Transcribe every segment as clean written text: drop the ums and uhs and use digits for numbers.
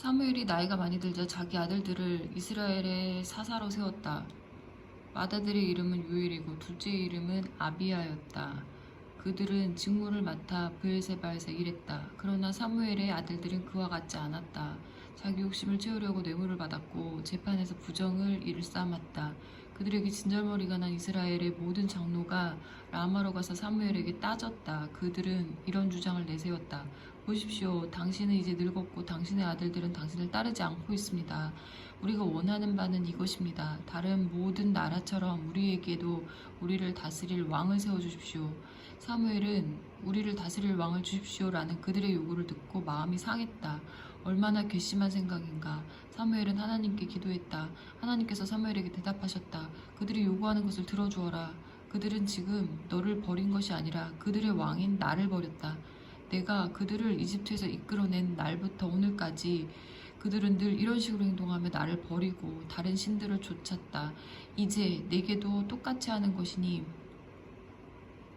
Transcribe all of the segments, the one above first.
사무엘이 나이가 많이 들자 자기 아들들을 이스라엘의 사사로 세웠다. 맏아들의 이름은 요엘이고 둘째의 이름은 아비야였다. 그들은 직무를 맡아 브엘세바에서 일했다. 그러나 사무엘의 아들들은 그와 같지 않았다. 자기 욕심을 채우려고 뇌물을 받았고 재판에서 부정을 일삼았다. 그들에게 진절머리가 난 이스라엘의 모든 장로가 라마로 가서 사무엘에게 따졌다. 그들은 이런 주장을 내세웠다. 보십시오. 당신은 이제 늙었고 당신의 아들들은 당신을 따르지 않고 있습니다. 우리가 원하는 바는 이것입니다. 다른 모든 나라처럼 우리에게도 우리를 다스릴 왕을 세워주십시오. 사무엘은 우리를 다스릴 왕을 주십시오라는 그들의 요구를 듣고 마음이 상했다. 얼마나 괘씸한 생각인가. 사무엘은 하나님께 기도했다. 하나님께서 사무엘에게 대답하셨다. 그들이 요구하는 것을 들어주어라. 그들은 지금 너를 버린 것이 아니라 그들의 왕인 나를 버렸다. 내가 그들을 이집트에서 이끌어낸 날부터 오늘까지 그들은 늘 이런 식으로 행동하며 나를 버리고 다른 신들을 좇았다. 이제 내게도 똑같이 하는 것이니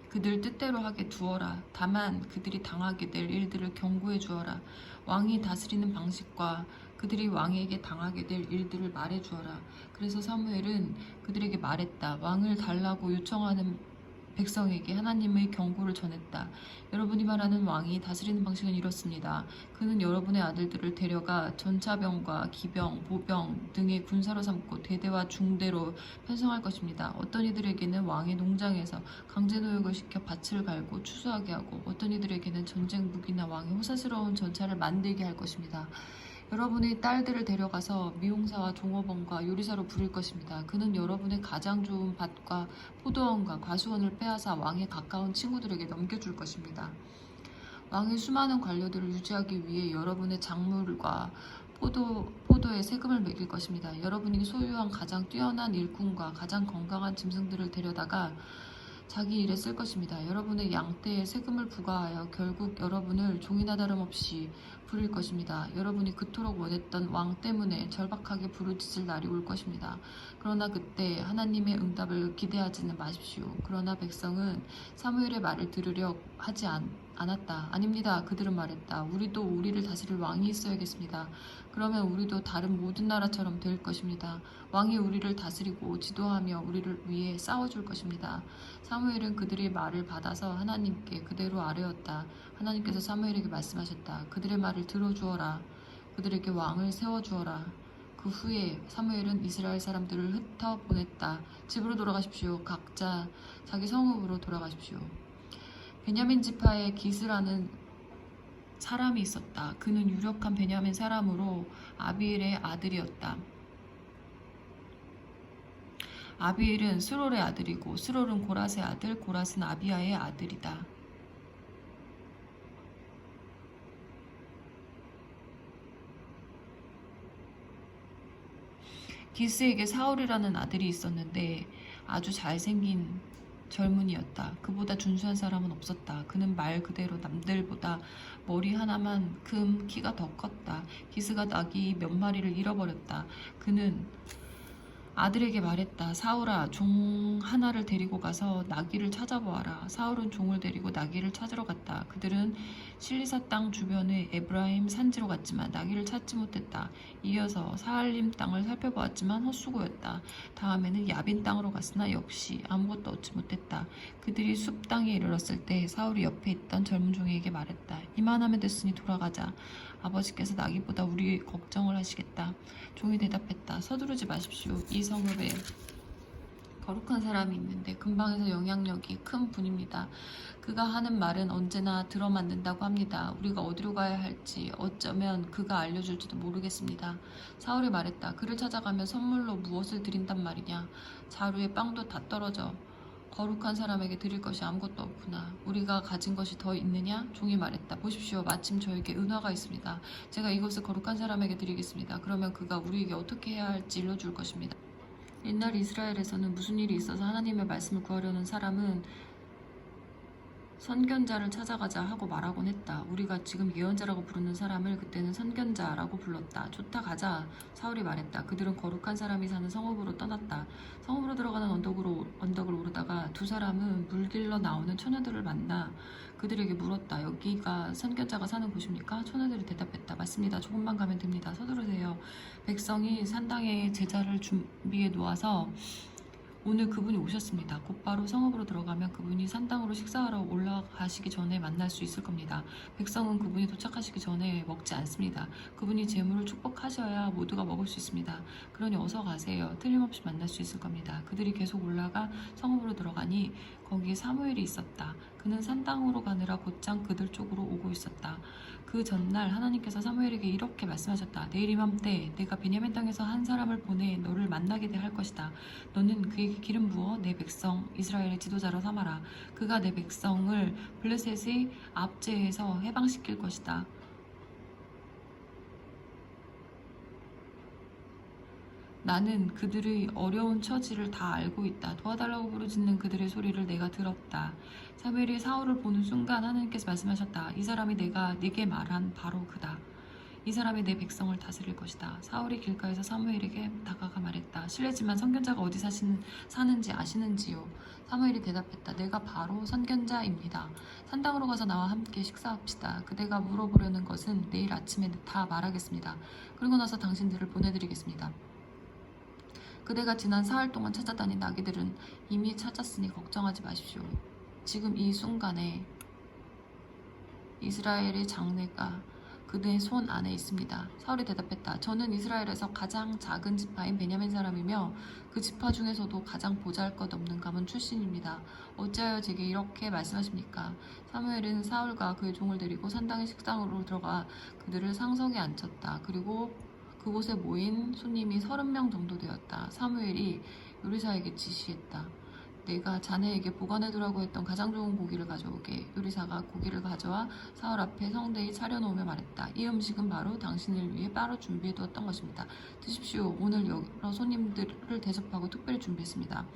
그들 뜻대로 하게 두어라. 다만 그들이 당하게 될 일들을 경고해 주어라. 왕이 다스리는 방식과 그들이 왕에게 당하게 될 일들을 말해 주어라. 그래서 사무엘은 그들에게 말했다. 왕을 달라고 요청하는 백성에게 하나님의 경고를 전했다. 여러분이 말하는 왕이 다스리는 방식은 이렇습니다. 그는 여러분의 아들들을 데려가 전차병과 기병, 보병 등의 군사로 삼고 대대와 중대로 편성할 것입니다. 어떤 이들에게는 왕의 농장에서 강제 노역을 시켜 밭을 갈고 추수하게 하고 어떤 이들에게는 전쟁 무기나 왕의 호사스러운 전차를 만들게 할 것입니다. 여러분의 딸들을 데려가서 미용사와 종업원과 요리사로 부릴 것입니다. 그는 여러분의 가장 좋은 밭과 포도원과 과수원을 빼앗아 왕에 가까운 친구들에게 넘겨줄 것입니다. 왕의 수많은 관료들을 유지하기 위해 여러분의 작물과 포도에 세금을 매길 것입니다. 여러분이 소유한 가장 뛰어난 일꾼과 가장 건강한 짐승들을 데려다가 자기 일에 쓸 것입니다. 여러분의 양떼에 세금을 부과하여 결국 여러분을 종이나 다름없이 부릴 것입니다. 여러분이 그토록 원했던 왕 때문에 절박하게 부르짖을 날이 올 것입니다. 그러나 그때 하나님의 응답을 기대하지는 마십시오. 그러나 백성은 사무엘의 말을 들으려 하지 않았다. 아닙니다. 그들은 말했다. 우리도 우리를 다스릴 왕이 있어야겠습니다. 그러면 우리도 다른 모든 나라처럼 될 것입니다. 왕이 우리를 다스리고 지도하며 우리를 위해 싸워줄 것입니다. 사무엘은 그들의 말을 받아서 하나님께 그대로 아뢰었다. 하나님께서 사무엘에게 말씀하셨다. 그들의 말을 들어주어라. 그들에게 왕을 세워주어라. 그 후에 사무엘은 이스라엘 사람들을 흩어 보냈다. 집으로 돌아가십시오. 각자 자기 성읍으로 돌아가십시오. 베냐민 지파에 기스라는 사람이 있었다. 그는 유력한 베냐민 사람으로 아비엘의 아들이었다. 아비엘은 스롤의 아들이고 스롤은 고랏의 아들, 고랏은 아비야의 아들이다. 기스에게 사울이라는 아들이 있었는데 아주 잘생긴 젊은이였다. 그보다 준수한 사람은 없었다. 그는 말 그대로 남들보다 머리 하나만큼 키가 더 컸다. 기스가 나귀 몇 마리를 잃어버렸다. 그는 아들에게 말했다. 사울아, 종 하나를 데리고 가서 나귀를 찾아보아라. 사울은 종을 데리고 나귀를 찾으러 갔다. 그들은 실리사 땅 주변의 에브라임 산지로 갔지만 나귀를 찾지 못했다. 이어서 사할림 땅을 살펴보았지만 헛수고였다. 다음에는 야빈 땅으로 갔으나 역시 아무것도 얻지 못했다. 그들이 숲 땅에 이르렀을 때 사울이 옆에 있던 젊은 종에게 말했다. 이만하면 됐으니 돌아가자. 아버지께서 나귀보다 우리 걱정을 하시겠다. 종이 대답했다. 서두르지 마십시오. 이 성읍에 거룩한 사람이 있는데 근방에서 영향력이 큰 분입니다. 그가 하는 말은 언제나 들어맞는다고 합니다. 우리가 어디로 가야 할지 어쩌면 그가 알려줄지도 모르겠습니다. 사울이 말했다. 그를 찾아가면 선물로 무엇을 드린단 말이냐. 자루에 빵도 다 떨어져. 거룩한 사람에게 드릴 것이 아무것도 없구나. 우리가 가진 것이 더 있느냐? 종이 말했다. 보십시오. 마침 저에게 은화가 있습니다. 제가 이것을 거룩한 사람에게 드리겠습니다. 그러면 그가 우리에게 어떻게 해야 할지 일러줄 것입니다. 옛날 이스라엘에서는 무슨 일이 있어서 하나님의 말씀을 구하려는 사람은 선견자를 찾아가자 하고 말하곤 했다. 우리가 지금 예언자라고 부르는 사람을 그때는 선견자라고 불렀다. 좋다, 가자. 사울이 말했다. 그들은 거룩한 사람이 사는 성읍으로 떠났다. 성읍으로 들어가는 언덕을 오르다가 두 사람은 물길러 나오는 처녀들을 만나 그들에게 물었다. 여기가 선견자가 사는 곳입니까? 처녀들이 대답했다. 맞습니다. 조금만 가면 됩니다. 서두르세요. 백성이 산당에 제자를 준비해 놓아서 오늘 그분이 오셨습니다. 곧바로 성읍으로 들어가면 그분이 산당으로 식사하러 올라가시기 전에 만날 수 있을 겁니다. 백성은 그분이 도착하시기 전에 먹지 않습니다. 그분이 제물을 축복하셔야 모두가 먹을 수 있습니다. 그러니 어서 가세요. 틀림없이 만날 수 있을 겁니다. 그들이 계속 올라가 성읍으로 들어가니 거기에 사무엘이 있었다. 그는 산당으로 가느라 곧장 그들 쪽으로 오고 있었다. 그 전날 하나님께서 사무엘에게 이렇게 말씀하셨다. 내일 이맘때 내가 베냐민 땅에서 한 사람을 보내 너를 만나게 할 것이다. 너는 그에게 기름 부어 내 백성 이스라엘의 지도자로 삼아라. 그가 내 백성을 블레셋의 압제에서 해방시킬 것이다. 나는 그들의 어려운 처지를 다 알고 있다. 도와달라고 부르짖는 그들의 소리를 내가 들었다. 사무엘이 사울을 보는 순간 하나님께서 말씀하셨다. 이 사람이 내가 네게 말한 바로 그다. 이 사람이 내 백성을 다스릴 것이다. 사울이 길가에서 사무엘에게 다가가 말했다. 실례지만 선견자가 어디 사는지 아시는지요? 사무엘이 대답했다. 내가 바로 선견자입니다. 산당으로 가서 나와 함께 식사합시다. 그대가 물어보려는 것은 내일 아침에 다 말하겠습니다. 그리고 나서 당신들을 보내드리겠습니다. 그대가 지난 사흘 동안 찾아다닌 나귀들은 이미 찾았으니 걱정하지 마십시오. 지금 이 순간에 이스라엘의 장래가 그대의 손 안에 있습니다. 사울이 대답했다. 저는 이스라엘에서 가장 작은 지파인 베냐민 사람이며 그 지파 중에서도 가장 보잘것없는 가문 출신입니다. 어찌하여 제게 이렇게 말씀하십니까? 사무엘은 사울과 그의 종을 데리고 산당의 식당으로 들어가 그들을 상석에 앉혔다. 그리고 그곳에 모인 손님이 30명 정도 되었다. 사무엘이 요리사에게 지시했다. 내가 자네에게 보관해두라고 했던 가장 좋은 고기를 가져오게. 요리사가 고기를 가져와 사울 앞에 성대에 차려놓으며 말했다. 이 음식은 바로 당신을 위해 따로 준비해두었던 것입니다. 드십시오. 오늘 여러 손님들을 대접하고 특별히 준비했습니다.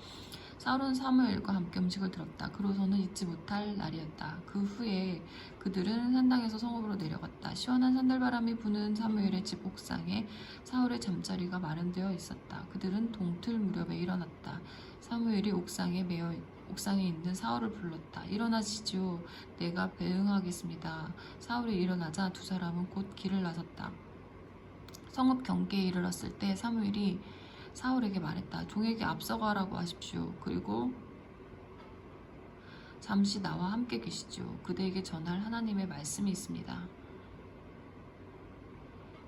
사울은 사무엘과 함께 음식을 들었다. 그로서는 잊지 못할 날이었다. 그 후에 그들은 산당에서 성읍으로 내려갔다. 시원한 산들바람이 부는 사무엘의 집 옥상에 사울의 잠자리가 마련되어 있었다. 그들은 동틀 무렵에 일어났다. 사무엘이 옥상에 있는 사울을 불렀다. 일어나시지요. 내가 배응하겠습니다. 사울이 일어나자 두 사람은 곧 길을 나섰다. 성읍 경계에 이르렀을 때 사무엘이 사울에게 말했다. 종에게 앞서가라고 하십시오. 그리고 잠시 나와 함께 계시죠. 그대에게 전할 하나님의 말씀이 있습니다.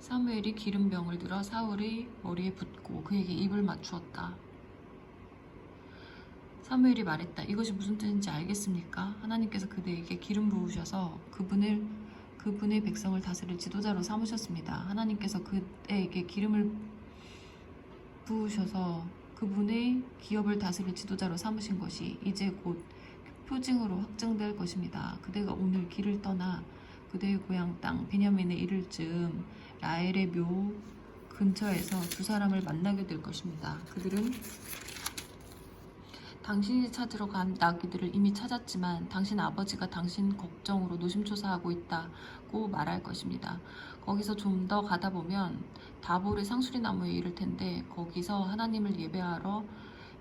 사무엘이 기름병을 들어 사울의 머리에 붓고 그에게 입을 맞추었다. 사무엘이 말했다. 이것이 무슨 뜻인지 알겠습니까? 하나님께서 그대에게 기름 부으셔서 그분의 백성을 다스릴 지도자로 삼으셨습니다. 하나님께서 그대에게 기름을 부으셔서 그분의 기업을 다스릴 지도자로 삼으신 것이 이제 곧 표징으로 확증될 것입니다. 그대가 오늘 길을 떠나 그대의 고향 땅 베냐민에 이를 즈음 라헬의 묘 근처에서 두 사람을 만나게 될 것입니다. 그들은 당신이 찾으러 간 나귀들을 이미 찾았지만 당신 아버지가 당신 걱정으로 노심초사하고 있다고 말할 것입니다. 거기서 좀 더 가다 보면 다볼의 상수리 나무에 이를 텐데 거기서 하나님을 예배하러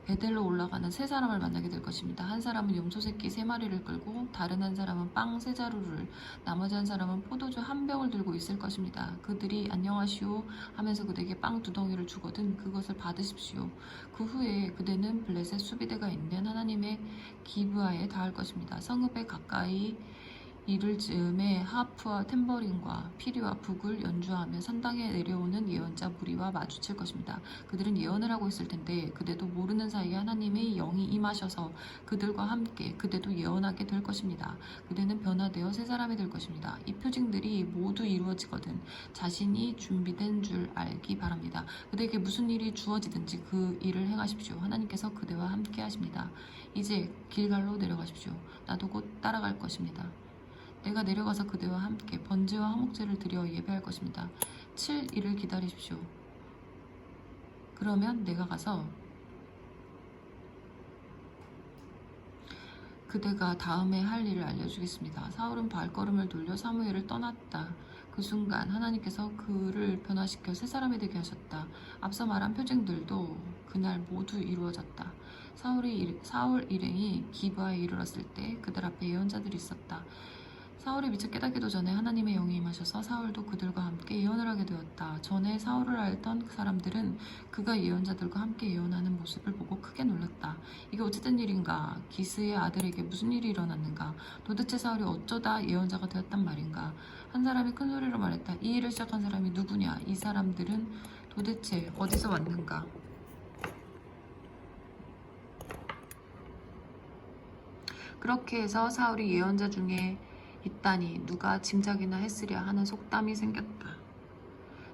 베델로 올라가는 세 사람을 만나게 될 것입니다. 한 사람은 염소 새끼 3마리를 끌고 다른 한 사람은 빵 3자루를 나머지 한 사람은 포도주 1병을 들고 있을 것입니다. 그들이 안녕하시오 하면서 그대에게 빵 2덩이를 주거든 그것을 받으십시오. 그 후에 그대는 블레셋 수비대가 있는 하나님의 기브아에 닿을 것입니다. 성읍에 가까이 이를 즈음에 하프와 탬버린과 피리와 북을 연주하며 산당에 내려오는 예언자 무리와 마주칠 것입니다. 그들은 예언을 하고 있을 텐데 그대도 모르는 사이에 하나님의 영이 임하셔서 그들과 함께 그대도 예언하게 될 것입니다. 그대는 변화되어 새 사람이 될 것입니다. 이 표징들이 모두 이루어지거든 자신이 준비된 줄 알기 바랍니다. 그대에게 무슨 일이 주어지든지 그 일을 행하십시오. 하나님께서 그대와 함께 하십니다. 이제 길갈로 내려가십시오. 나도 곧 따라갈 것입니다. 내가 내려가서 그대와 함께 번제와 화목제를 드려 예배할 것입니다. 7일을 기다리십시오. 그러면 내가 가서 그대가 다음에 할 일을 알려주겠습니다. 사울은 발걸음을 돌려 사무엘을 떠났다. 그 순간 하나님께서 그를 변화시켜 새 사람이 되게 하셨다. 앞서 말한 표징들도 그날 모두 이루어졌다. 사울 일행이 기브아에 이르렀을 때 그들 앞에 예언자들이 있었다. 사울이 미처 깨닫기도 전에 하나님의 영이 임하셔서 사울도 그들과 함께 예언을 하게 되었다. 전에 사울을 알던 그 사람들은 그가 예언자들과 함께 예언하는 모습을 보고 크게 놀랐다. 이게 어찌된 일인가? 기스의 아들에게 무슨 일이 일어났는가? 도대체 사울이 어쩌다 예언자가 되었단 말인가? 한 사람이 큰 소리로 말했다. 이 일을 시작한 사람이 누구냐? 이 사람들은 도대체 어디서 왔는가? 그렇게 해서 사울이 예언자 중에 있다니 누가 짐작이나 했으랴 하는 속담이 생겼다.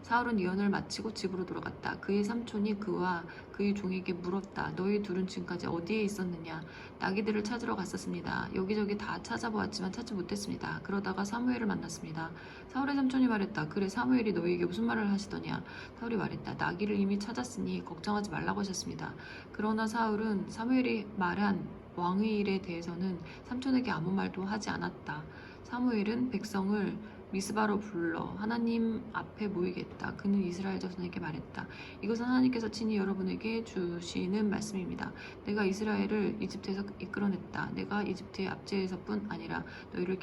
사울은 예언을 마치고 집으로 돌아갔다. 그의 삼촌이 그와 그의 종에게 물었다. 너희 둘은 지금까지 어디에 있었느냐? 나귀들을 찾으러 갔었습니다. 여기저기 다 찾아보았지만 찾지 못했습니다. 그러다가 사무엘을 만났습니다. 사울의 삼촌이 말했다. 그래, 사무엘이 너희에게 무슨 말을 하시더냐? 사울이 말했다. 나귀를 이미 찾았으니 걱정하지 말라고 하셨습니다. 그러나 사울은 사무엘이 말한 왕의 일에 대해서는 삼촌에게 아무 말도 하지 않았다. 사무엘은 백성을 미스바로 불러 하나님 앞에 모이겠다. 그는 이스라엘 자손에게 말했다. 이것은 하나님께서 친히 여러분에게 주시는 말씀입니다. 내가 이스라엘을 이집트에서 이끌어냈다. 내가 이집트의 압제에서뿐 아니라 너희를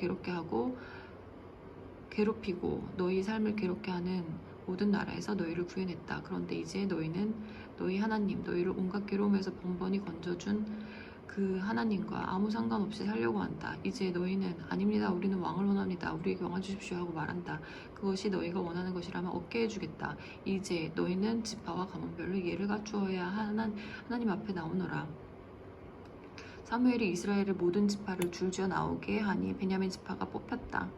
괴롭히고 너희 삶을 괴롭게 하는 모든 나라에서 너희를 구해냈다. 그런데 이제 너희는 너희 하나님, 너희를 온갖 괴로움에서 번번이 건져준 그 하나님과 아무 상관없이 살려고 한다. 이제 너희는 아닙니다. 우리는 왕을 원합니다. 우리에게 왕을 주십시오 하고 말한다. 그것이 너희가 원하는 것이라면 얻게 해주겠다. 이제 너희는 지파와 가문별로 예를 갖추어야 하나님 앞에 나오너라. 사무엘이 이스라엘의 모든 지파를 줄지어 나오게 하니 베냐민 지파가 뽑혔다.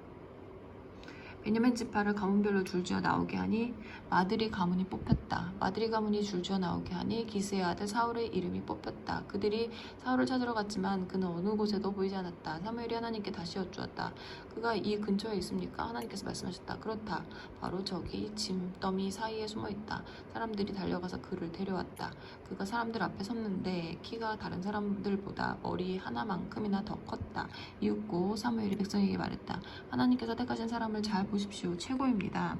베냐민 지파를 가문별로 줄지어 나오게 하니 마드리 가문이 뽑혔다. 마드리 가문이 줄지어 나오게 하니 기스의 아들 사울의 이름이 뽑혔다. 그들이 사울을 찾으러 갔지만 그는 어느 곳에도 보이지 않았다. 사무엘이 하나님께 다시 여쭈었다. 그가 이 근처에 있습니까? 하나님께서 말씀하셨다. 그렇다. 바로 저기 짐더미 사이에 숨어있다. 사람들이 달려가서 그를 데려왔다. 그가 사람들 앞에 섰는데 키가 다른 사람들보다 머리 하나만큼이나 더 컸다. 이윽고 사무엘이 백성에게 말했다. 하나님께서 택하신 사람을 잘 보십시오. 최고입니다.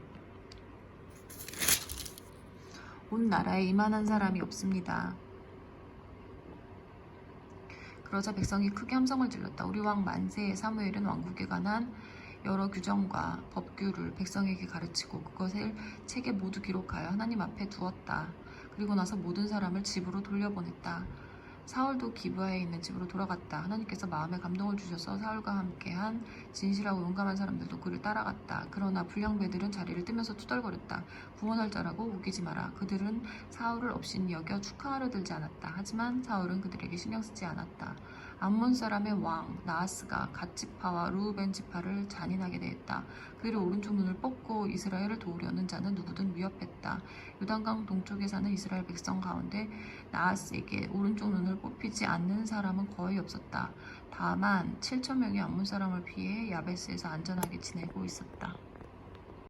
온 나라에 이만한 사람이 없습니다. 그러자 백성이 크게 함성을 질렀다. 우리 왕 만세. 사무엘은 왕국에 관한 여러 규정과 법규를 백성에게 가르치고 그것을 책에 모두 기록하여 하나님 앞에 두었다. 그리고 나서 모든 사람을 집으로 돌려보냈다. 사울도 기브아에 있는 집으로 돌아갔다. 하나님께서 마음에 감동을 주셔서 사울과 함께한 진실하고 용감한 사람들도 그를 따라갔다. 그러나 불량배들은 자리를 뜨면서 투덜거렸다. 구원할 자라고 우기지 마라. 그들은 사울을 업신 여겨 축하하려 들지 않았다. 하지만 사울은 그들에게 신경 쓰지 않았다. 암몬 사람의 왕 나하스가 갓 지파와 루우벤 지파를 잔인하게 대했다. 그들의 오른쪽 눈을 뽑고 이스라엘을 도우려는 자는 누구든 위협했다. 요단강 동쪽에 사는 이스라엘 백성 가운데 나하스에게 오른쪽 눈을 뽑히지 않는 사람은 거의 없었다. 다만 7,000명이 암몬 사람을 피해 야베스에서 안전하게 지내고 있었다.